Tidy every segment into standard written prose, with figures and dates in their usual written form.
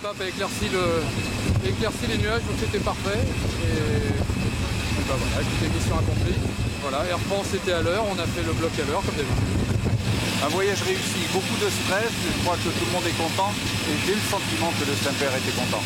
pape a éclairci les nuages, donc c'était parfait. Et bah voilà, toute mission accomplie. Voilà, Air France était à l'heure, on a fait le bloc à l'heure comme d'habitude. Un voyage réussi, beaucoup de stress, je crois que tout le monde est content et j'ai le sentiment que le Saint-Père était content.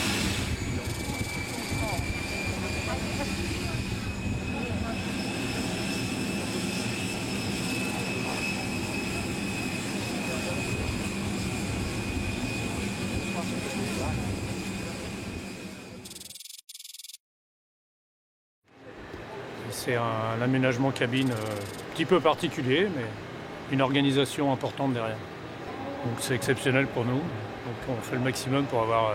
C'est un aménagement cabine un petit peu particulier, mais une organisation importante derrière. Donc c'est exceptionnel pour nous. Donc on fait le maximum pour avoir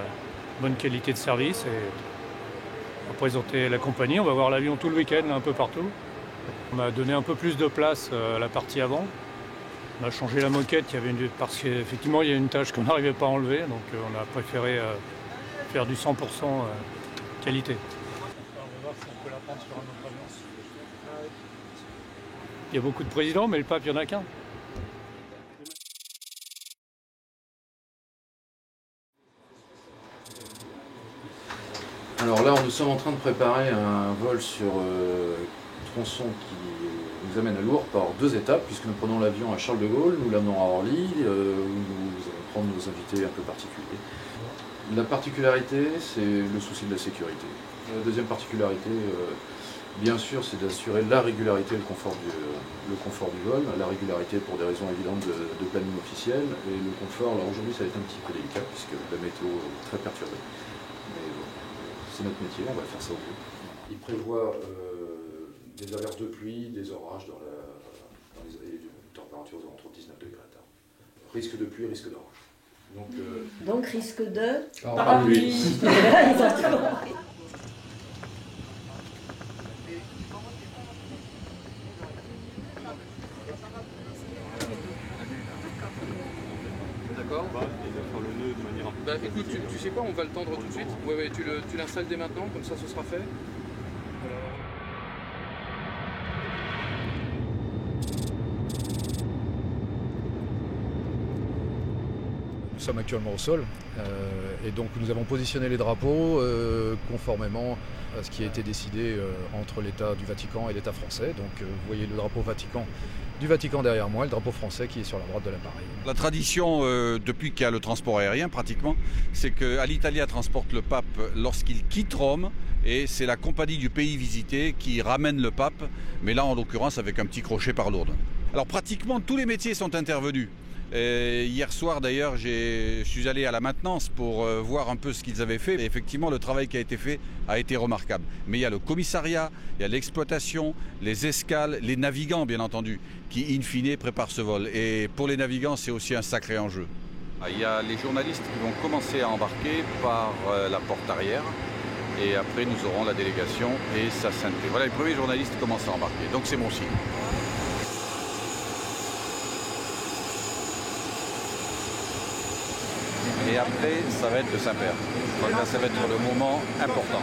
bonne qualité de service et représenter la compagnie. On va voir l'avion tout le week-end, un peu partout. On a donné un peu plus de place à la partie avant. On a changé la moquette, parce qu'effectivement il y a une tâche qu'on n'arrivait pas à enlever, donc on a préféré faire du 100% qualité. Il y a beaucoup de présidents, mais le pape, il n'y en a qu'un. Alors là, nous sommes en train de préparer un vol sur tronçon qui nous amène à Lourdes par 2 étapes, puisque nous prenons l'avion à Charles de Gaulle, nous l'amenons à Orly, où nous allons prendre nos invités un peu particuliers. La particularité, c'est le souci de la sécurité. La deuxième particularité, bien sûr, c'est d'assurer la régularité et le confort du vol. La régularité pour des raisons évidentes de planning officiel, et le confort, alors aujourd'hui ça va être un petit peu délicat, puisque la météo est très perturbée. Mais bon, c'est notre métier, on va faire ça au mieux. Il prévoit des averses de pluie, des orages dans les températures entre 19 degrés à terre. Risque de pluie, risque d'orage. Donc risque de parapluie. D'accord. Bah écoute, tu sais quoi, on va le tendre tout de suite. Ouais, tu l'installes dès maintenant, comme ça ce sera fait. Nous sommes actuellement au sol et donc nous avons positionné les drapeaux conformément à ce qui a été décidé entre l'État du Vatican et l'État français. Donc vous voyez le drapeau du Vatican derrière moi, le drapeau français qui est sur la droite de l'appareil. La tradition, depuis qu'il y a le transport aérien pratiquement, c'est qu'Alitalia transporte le pape lorsqu'il quitte Rome et c'est la compagnie du pays visité qui ramène le pape, mais là en l'occurrence avec un petit crochet par Lourdes. Alors pratiquement tous les métiers sont intervenus. Hier soir d'ailleurs je suis allé à la maintenance pour voir un peu ce qu'ils avaient fait et effectivement le travail qui a été fait a été remarquable. Mais il y a le commissariat, il y a l'exploitation, les escales, les navigants bien entendu qui in fine préparent ce vol et pour les navigants c'est aussi un sacré enjeu. Il y a les journalistes qui vont commencer à embarquer par la porte arrière et après nous aurons la délégation et sa sainteté. Voilà, les premiers journalistes commencent à embarquer, donc c'est mon signe. Et après, ça va être le Saint-Père. Ça va être le moment important.